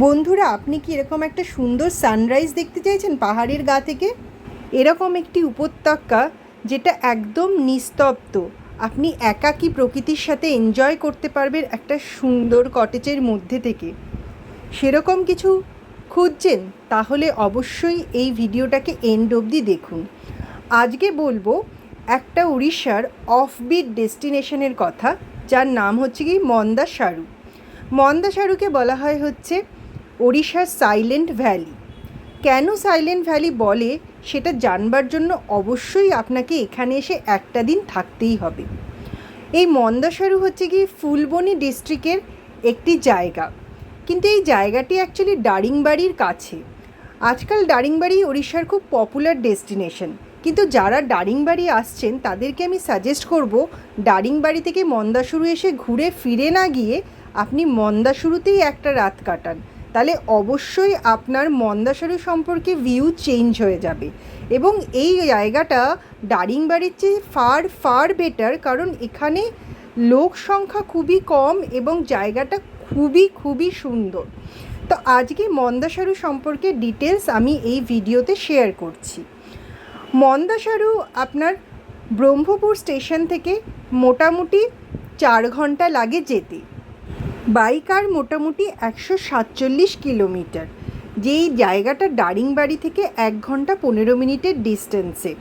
বন্ধুরা, আপনি কি এরকম একটা সুন্দর সানরাইজ দেখতে চাইছেন পাহাড়ের গা থেকে? এরকম একটি উপত্যকা যেটা একদম নিস্তব্ধ, আপনি একাকী প্রকৃতির সাথে এনজয় করতে পারবেন একটা সুন্দর কটেজের মধ্যে থেকে। সেরকম কিছু খুঁজছেন? তাহলে অবশ্যই এই ভিডিওটাকে এন্ড অবধি দেখুন। আজকে বলবো একটা উড়িষ্যার অফবিট ডেস্টিনেশনের কথা, যার নাম হচ্ছে কি মন্দাসারু। মন্দাসারুকে বলা হয় হচ্ছে ওড়িশার সাইলেন্ট ভ্যালি। কেন সাইলেন্ট ভ্যালি বলে সেটা জানবার জন্য অবশ্যই আপনাকে এখানে এসে একটা দিন থাকতেই হবে। এই মন্দাসারু হচ্ছে কি ফুলবনি ডিস্ট্রিক্টের একটি জায়গা, কিন্তু এই জায়গাটি অ্যাকচুয়ালি দারিংবাড়ির কাছে। আজকাল দারিংবাড়ি ওড়িশার খুব পপুলার ডেস্টিনেশন, কিন্তু যারা দারিংবাড়ি আসছেন তাদেরকে আমি সাজেস্ট করব দারিংবাড়ি থেকে মন্দাসুরু এসে ঘুরে ফিরে না গিয়ে আপনি মন্দাসুরুতেই একটা রাত কাটান, তাহলে অবশ্যই আপনার মন্দাসারু সম্পর্কে ভিউ চেঞ্জ হয়ে যাবে। এবং এই জায়গাটা দারিংবাড়ির চেয়ে ফার ফার বেটার, কারণ এখানে লোক সংখ্যা খুবই কম এবং জায়গাটা খুবই খুবই সুন্দর। তো আজকে মন্দাসারু সম্পর্কে ডিটেলস আমি এই ভিডিওতে শেয়ার করছি। মন্দাসারু আপনার ব্রহ্মপুর স্টেশন থেকে মোটামুটি 4 ঘন্টা লাগে যেতে, বাইক আর মোটামুটি 147 কিলোমিটার। যেই জায়গাটা দারিংবাড়ি থেকে 1 ঘন্টা 15 মিনিটের ডিস্টেন্সে,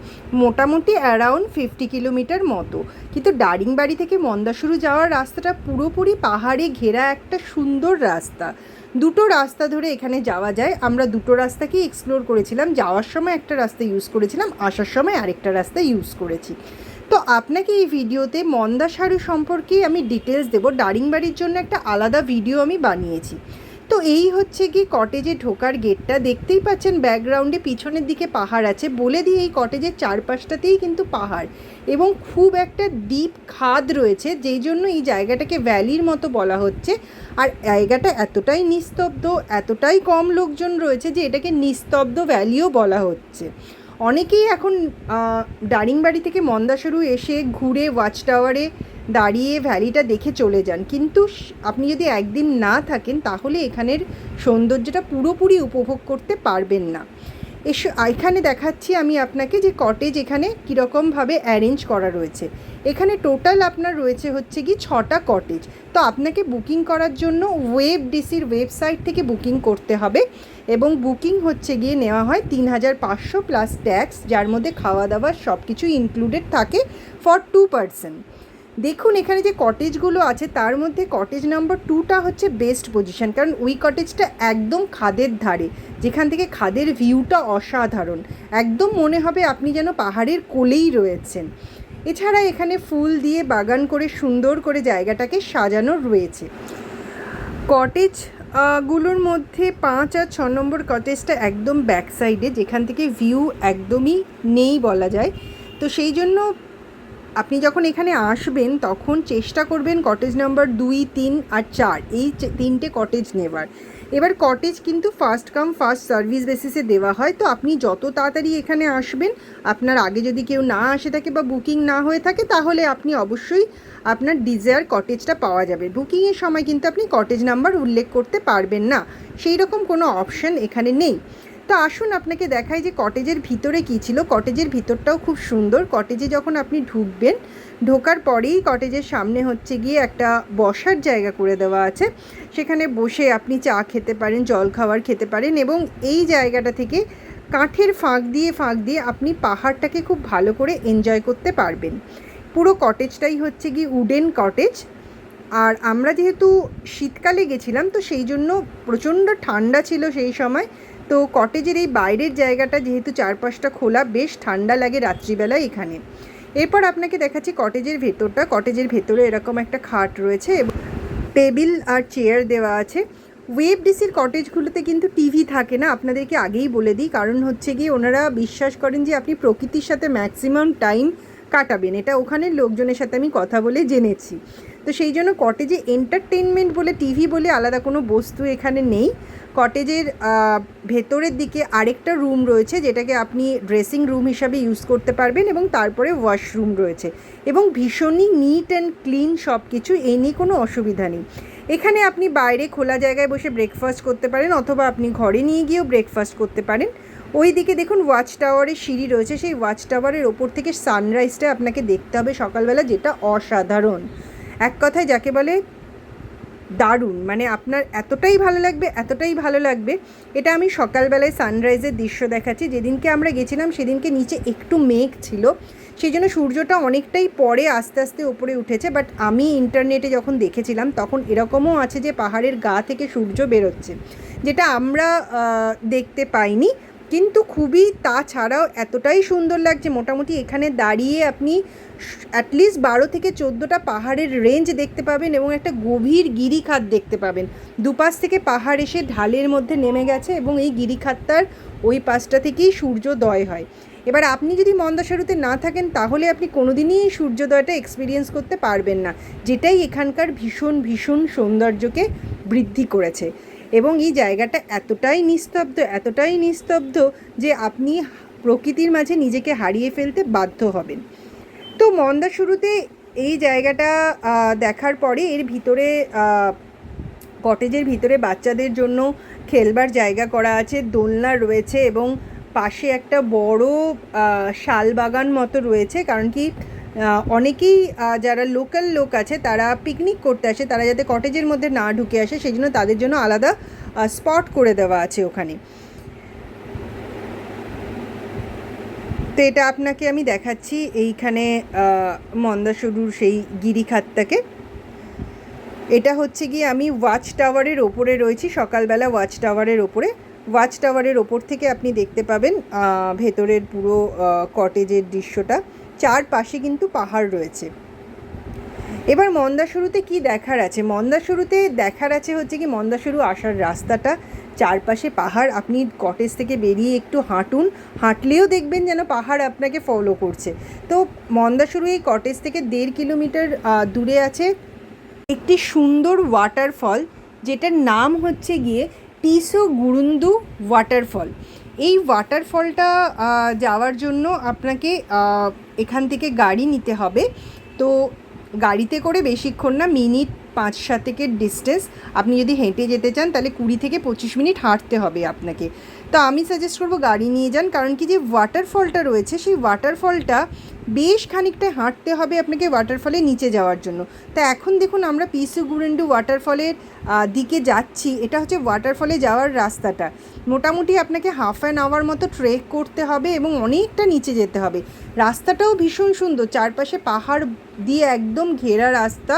মোটামুটি অ্যারাউন্ড 50 কিলোমিটার মতো। কিন্তু দারিংবাড়ি থেকে মন্দাসুরু যাওয়ার রাস্তাটা পুরোপুরি পাহাড়ে ঘেরা একটা সুন্দর রাস্তা। দুটো রাস্তা ধরে এখানে যাওয়া যায়। আমরা দুটো রাস্তাকেই এক্সপ্লোর করেছিলাম। যাওয়ার সময় একটা রাস্তা ইউজ করেছিলাম, আসার সময় আরেকটা রাস্তা ইউজ করেছি। তো আপনাকে এই ভিডিওতে মন্দাসারু সম্পর্কে আমি ডিটেলস দেবো। দারিংবাড়ির জন্য একটা আলাদা ভিডিও আমি বানিয়েছি। তো এই হচ্ছে কি কটেজে ঢোকার গেটটা, দেখতেই পাচ্ছেন ব্যাকগ্রাউন্ডে পিছনের দিকে পাহাড় আছে। বলে দিই, এই কটেজের চারপাশটাতেই কিন্তু পাহাড় এবং খুব একটা ডিপ খাদ রয়েছে, যেই জন্য এই জায়গাটাকে ভ্যালির মতো বলা হচ্ছে। আর জায়গাটা এতটাই নিস্তব্ধ, এতটাই কম লোকজন রয়েছে যে এটাকে নিস্তব্ধ ভ্যালিও বলা হচ্ছে। অনেকেই এখন দারিংবাড়ি থেকে মন্দাসারু এসে ঘুরে ওয়াচ টাওয়ারে দাঁড়িয়ে ভ্যালিটা দেখে চলে যান, কিন্তু আপনি যদি একদিন না থাকেন তাহলে এখানের সৌন্দর্যটা পুরোপুরি উপভোগ করতে পারবেন না। এখানে দেখাচ্ছি আমি আপনাকে যে কটেজ এখানে কীরকমভাবে অ্যারেঞ্জ করা রয়েছে। এখানে টোটাল আপনার রয়েছে হচ্ছে কি 6টা কটেজ। তো আপনাকে বুকিং করার জন্য ওয়েবডিসির ওয়েবসাইট থেকে বুকিং করতে হবে, এবং বুকিং হচ্ছে গিয়ে নেওয়া হয় 3500 প্লাস ট্যাক্স, যার মধ্যে খাওয়া দাওয়া সব কিছু ইনক্লুডেড থাকে ফর 2 পারসন। দেখুন এখানে যে কটেজগুলো আছে তার মধ্যে কটেজ নাম্বার 2টা হচ্ছে বেস্ট পজিশন, কারণ ওই কটেজটা একদম খাদের ধারে, যেখান থেকে খাদের ভিউটা অসাধারণ। একদম মনে হবে আপনি যেন পাহাড়ের কোলেই রয়েছেন। এছাড়া এখানে ফুল দিয়ে বাগান করে সুন্দর করে জায়গাটাকে সাজানো রয়েছে। কটেজ গুলোর মধ্যে 5 আর 6 নম্বর কটেজটা একদম ব্যাক সাইডে, যেখান থেকে ভিউ একদমই নেই বলা যায়। তো সেই জন্য আপনি যখন এখানে আসবেন তখন চেষ্টা করবেন কটেজ নাম্বার 2, 3 আর 4 এই 3টে কটেজ নেবার। এবার কটেজ কিন্তু ফার্স্ট কাম ফার্স্ট সার্ভিস বেসিসে দেওয়া হয়। তো আপনি যত তাড়াতাড়ি এখানে আসবেন, আপনার আগে যদি কেউ না আসে থাকে বা বুকিং না হয়ে থাকে, তাহলে আপনি অবশ্যই আপনার ডিজায়ার কটেজটা পাওয়া যাবে। বুকিংয়ের সময় কিন্তু আপনি কটেজ নাম্বার উল্লেখ করতে পারবেন না, সেই রকম কোনো অপশান এখানে নেই। তো আসুন আপনাকে দেখাই যে কটেজের ভিতরে কী ছিল। কটেজের ভিতরটাও খুব সুন্দর। কটেজে যখন আপনি ঢুকবেন, ঢোকার পরেই কটেজের সামনে হচ্ছে গিয়ে একটা বসার জায়গা করে দেওয়া আছে। সেখানে বসে আপনি চা খেতে পারেন, জল খাবার খেতে পারেন, এবং এই জায়গাটা থেকে কাঠের ফাঁক দিয়ে আপনি পাহাড়টাকে খুব ভালো করে এনজয় করতে পারবেন। পুরো কটেজটাই হচ্ছে গিয়ে উডেন কটেজ। আর আমরা যেহেতু শীতকালে গেছিলাম, তো সেই জন্য প্রচণ্ড ঠান্ডা ছিল সেই সময়। তো কটেজের এই বাইরের জায়গাটা যেহেতু চারপাশটা খোলা, বেশ ঠান্ডা লাগে রাত্রিবেলায় এখানে। এরপর আপনাকে দেখাচ্ছি কটেজের ভেতরটা। কটেজের ভেতরে এরকম একটা খাট রয়েছে এবং টেবিল আর চেয়ার দেওয়া আছে। ওয়েবডিসির কটেজগুলোতে কিন্তু টিভি থাকে না, আপনাদেরকে আগেই বলে দিই, কারণ হচ্ছে গিয়ে ওনারা বিশ্বাস করেন যে আপনি প্রকৃতির সাথে ম্যাক্সিমাম টাইম কাটাবেন। এটা ওখানের লোকজনের সাথে আমি কথা বলে জেনেছি। তো সেই জন্য কটেজে এন্টারটেনমেন্ট বলে টিভি বলে আলাদা কোনো বস্তু এখানে নেই। কটেজের ভেতরের দিকে আরেকটা রুম রয়েছে, যেটাকে আপনি ড্রেসিং রুম হিসাবে ইউজ করতে পারবেন, এবং তারপরে ওয়াশরুম রয়েছে, এবং ভীষণই নিট অ্যান্ড ক্লিন সব কিছু, এই নিয়ে কোনো অসুবিধা নেই। এখানে আপনি বাইরে খোলা জায়গায় বসে ব্রেকফাস্ট করতে পারেন, অথবা আপনি ঘরে নিয়ে গিয়েও ব্রেকফাস্ট করতে পারেন। ওই দিকে দেখুন ওয়াচ টাওয়ারের সিঁড়ি রয়েছে, সেই ওয়াচ টাওয়ারের ওপর থেকে সানরাইজটা আপনাকে দেখতে হবে সকালবেলা, যেটা অসাধারণ। এক কথায় যাকে বলে দারুণ, মানে আপনার এতটাই ভালো লাগবে, এতটাই ভালো লাগবে। এটা আমি সকালবেলায় সানরাইজের দৃশ্য দেখাচ্ছি। যেদিনকে আমরা গেছিলাম সেদিনকে নিচে একটু মেঘ ছিল, সেই জন্য সূর্যটা অনেকটাই পরে আস্তে আস্তে ওপরে উঠেছে। বাট আমি ইন্টারনেটে যখন দেখেছিলাম তখন এরকমও আছে যে পাহাড়ের গা থেকে সূর্য বেরোচ্ছে, যেটা আমরা দেখতে পাইনি, কিন্তু খুবই তাছাড়াও এতটাই সুন্দর লাগছে। মোটামুটি এখানে দাঁড়িয়ে আপনি অ্যাটলিস্ট 12 থেকে 14টা পাহাড়ের রেঞ্জ দেখতে পাবেন, এবং একটা গভীর গিরিখাত দেখতে পাবেন। দুপাশ থেকে পাহাড় এসে ঢালের মধ্যে নেমে গেছে, এবং এই গিরিখাতটার ওই পাশটা থেকেই সূর্যোদয় হয়। এবার আপনি যদি মন্দাসরুতে না থাকেন তাহলে আপনি কোনোদিনই এই সূর্যোদয়টা এক্সপিরিয়েন্স করতে পারবেন না, যেটাই এখানকার ভীষণ ভীষণ সৌন্দর্যকে বৃদ্ধি করেছে। এবং এই জায়গাটা এতটাই নিস্তব্ধ, এতটাই নিস্তব্ধ যে আপনি প্রকৃতির মাঝে নিজেকে হারিয়ে ফেলতে বাধ্য হবেন। তো মন্দাসুরুতে এই জায়গাটা দেখার পরে এর ভিতরে কটেজের ভিতরে বাচ্চাদের জন্য খেলবার জায়গা করা আছে, দোলনা রয়েছে, এবং পাশে একটা বড় শাল বাগান মতো রয়েছে। কারণ কি অনেকেই যারা লোকাল লোক আছে তারা পিকনিক করতে আসে, তারা যাতে কটেজের মধ্যে না ঢুকে আসে সেই জন্য তাদের জন্য আলাদা স্পট করে দেওয়া আছে ওখানে। তো এটা আপনাকে আমি দেখাচ্ছি এইখানে মন্দাসুরুর সেই গিরিখাতটাকে। এটা হচ্ছে গিয়ে আমি ওয়াচ টাওয়ারের ওপরে রয়েছি, সকালবেলা ওয়াচ টাওয়ারের ওপরে। ওয়াচ টাওয়ারের ওপর থেকে আপনি দেখতে পাবেন ভেতরের পুরো কটেজের দৃশ্যটা। চারপাশে কিন্তু পাহাড় রয়েছে। এবার মন্দাসুরুতে কি দেখার আছে? মন্দাসুরুতে দেখার আছে হচ্ছে কি মন্দাসুরু আসার রাস্তাটা, চারপাশে পাহাড়। আপনি কটেজ থেকে বেরিয়ে একটু হাঁটুন, হাঁটলেও দেখবেন যেন পাহাড় আপনাকে ফলো করছে। তো মন্দাসুরু এই কটেজ থেকে 1.5 কিলোমিটার দূরে আছে একটি সুন্দর ওয়াটারফল, যেটার নাম হচ্ছে গিয়ে টিসো গুরুন্দু ওয়াটারফল। এই ওয়াটারফলটা যাওয়ার জন্য আপনাকে এখান থেকে গাড়ি নিতে হবে। তো গাড়িতে করে বেশিক্ষণ না, মিনিট 5-7 ডিস্টেন্স। আপনি যদি হেঁটে যেতে চান তাহলে 20 থেকে 25 মিনিট হাঁটতে হবে আপনাকে। তো আমি সাজেস্ট করবো গাড়ি নিয়ে যান, কারণ কি যে ওয়াটারফলটা রয়েছে সেই ওয়াটারফলটা বেশ খানিকটা হাঁটতে হবে আপনাকে ওয়াটারফলের নিচে যাওয়ার জন্য। তা এখন দেখুন আমরা টিসো গুরুন্দু ওয়াটারফলের দিকে যাচ্ছি। এটা হচ্ছে ওয়াটারফলে যাওয়ার রাস্তাটা। মোটামুটি আপনাকে হাফ অ্যান আওয়ার মতো ট্রেক করতে হবে এবং অনেকটা নিচে যেতে হবে। রাস্তাটাও ভীষণ সুন্দর, চারপাশে পাহাড় দিয়ে একদম ঘেরা রাস্তা,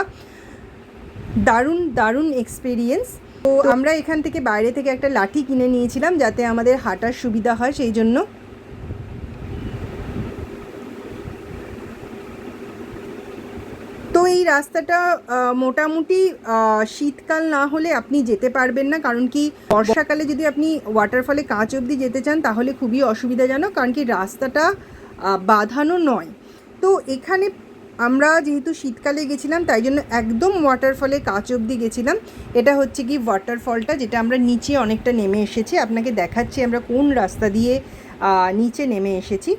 দারুণ দারুণ এক্সপিরিয়েন্স। তো আমরা এখান থেকে বাইরে থেকে একটা লাঠি কিনে নিয়েছিলাম যাতে আমাদের হাঁটার সুবিধা হয় সেই জন্য। তো এই রাস্তাটা মোটামুটি শীতকাল না হলে আপনি যেতে পারবেন না, কারণ কি বর্ষাকালে যদি আপনি ওয়াটারফলে কাঁচ অবধি যেতে চান তাহলে খুবই অসুবিধাজনক, কারণ কি রাস্তাটা বাঁধানো নয়। তো এখানে আমরা যেহেতু শীতকালে গেছিলাম তাই জন্য একদম ওয়াটারফলে কাঁচ অবধি গেছিলাম। এটা হচ্ছে কি ওয়াটারফলটা, যেটা আমরা নিচে অনেকটা নেমে এসেছি। আপনাকে দেখাচ্ছি আমরা কোন রাস্তা দিয়ে নিচে নেমে এসেছি।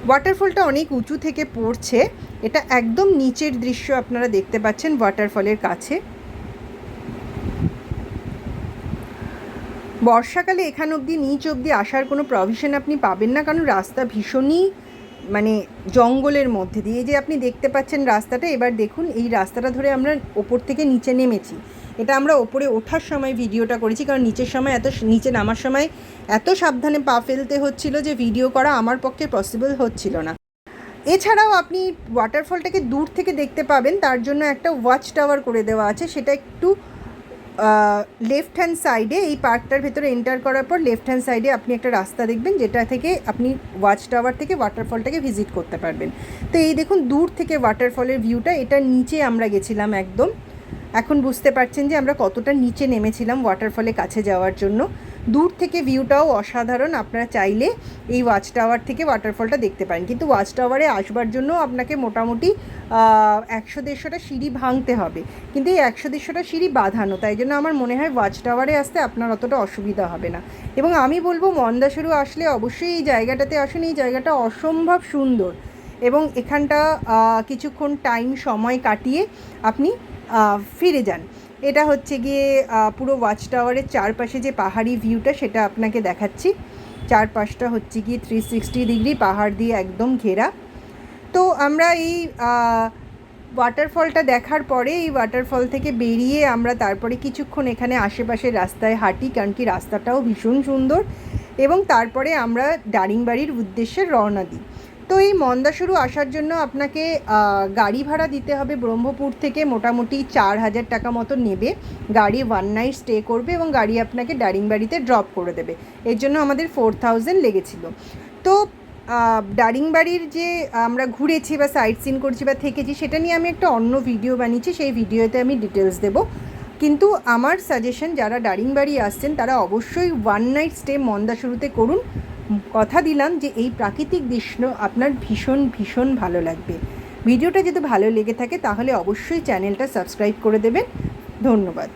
ওয়াটারফলটা অনেক উঁচু থেকে পড়ছে, এটা একদম নিচের দৃশ্য আপনারা দেখতে পাচ্ছেন ওয়াটারফলের কাছে। বর্ষাকালে এখান অবধি নিচ অবধি আসার কোনো প্রভিশন আপনি পাবেন না, কারণ রাস্তা ভীষণই মানে জঙ্গলের মধ্যে দিয়ে। যে আপনি দেখতে পাচ্ছেন রাস্তাটা, এবার দেখুন এই রাস্তাটা ধরে আমরা ওপর থেকে নিচে নেমেছি। এটা আমরা ওপরে ওঠার সময় ভিডিওটা করেছি, কারণ নিচের সময় নিচে নামার সময় এত সাবধানে পা ফেলতে হচ্ছিল যে ভিডিও করা আমার পক্ষে পসিবল হচ্ছিল না। এছাড়াও আপনি ওয়াটারফলটাকে দূর থেকে দেখতে পাবেন, তার জন্য একটা ওয়াচ টাওয়ার করে দেওয়া আছে। সেটা একটু লেফট হ্যান্ড সাইডে, এই পার্কটার ভেতরে এন্টার করার পর লেফট হ্যান্ড সাইডে আপনি একটা রাস্তা দেখবেন, যেটা থেকে আপনি ওয়াচ টাওয়ার থেকে ওয়াটারফলটাকে ভিজিট করতে পারবেন। তো এই দেখুন দূর থেকে ওয়াটারফলের ভিউটা, এটা নিচে আমরা গেছিলাম একদম। এখন বুঝতে পারছেন যে আমরা কতটা নিচে নেমেছিলাম ওয়াটারফলের কাছে যাওয়ার জন্য। দূর থেকে ভিউটাও অসাধারণ। আপনারা চাইলে এই ওয়াচ টাওয়ার থেকে ওয়াটারফলটা দেখতে পারেন, কিন্তু ওয়াচ টাওয়ারে আসবার জন্য আপনাকে মোটামুটি 100-150টা সিঁড়ি ভাঙতে হবে, কিন্তু এই 100-150টা সিঁড়ি বাঁধানো, তাই জন্য আমার মনে হয় ওয়াচ টাওয়ারে আসতে আপনার অতটা অসুবিধা হবে না। এবং আমি বলবো মন্দাসুরু আসলে অবশ্যই এই জায়গাটাতে আসুন, এই জায়গাটা অসম্ভব সুন্দর এবং এখানটা কিছুক্ষণ সময় কাটিয়ে আপনি ফিরে যান। এটা হচ্ছে গিয়ে পুরো ওয়াচ টাওয়ারের চারপাশে যে পাহাড়ি ভিউটা সেটা আপনাকে দেখাচ্ছি। চারপাশটা হচ্ছে গিয়ে 360 ডিগ্রি পাহাড় দিয়ে একদম ঘেরা। তো আমরা এই ওয়াটারফলটা দেখার পরে এই ওয়াটারফল থেকে বেরিয়ে আমরা তারপরে কিছুক্ষণ এখানে আশেপাশের রাস্তায় হাঁটি, কারণ কি রাস্তাটাও ভীষণ সুন্দর, এবং তারপরে আমরা দারিংবাড়ির উদ্দেশ্যে রওনা দিই। তো এই মন্দাসুরু আসার জন্য আপনাকে গাড়ি ভাড়া দিতে হবে ব্রহ্মপুর থেকে, মোটামুটি 4000 টাকা মতো নেবে। গাড়ি 1 নাইট স্টে করবে এবং গাড়ি আপনাকে দারিংবাড়িতে ড্রপ করে দেবে। এর জন্য আমাদের 4000 লেগেছিল। তো দারিংবাড়ির যে আমরা ঘুরেছি বা সাইট সিন করছি বা থেকেছি সেটা নিয়ে আমি একটা অন্য ভিডিও বানিয়েছি, সেই ভিডিওতে আমি ডিটেলস দেবো। কিন্তু আমার সাজেশন, যারা দারিংবাড়ি আসছেন তারা অবশ্যই 1 নাইট স্টে মন্দাসুরুতে করুন। কথা দিলাম যে এই প্রাকৃতিক দৃশ্য আপনার ভীষণ ভীষণ ভালো লাগবে। ভিডিওটা যদি ভালো লেগে থাকে তাহলে অবশ্যই চ্যানেলটা সাবস্ক্রাইব করে দেবেন। ধন্যবাদ।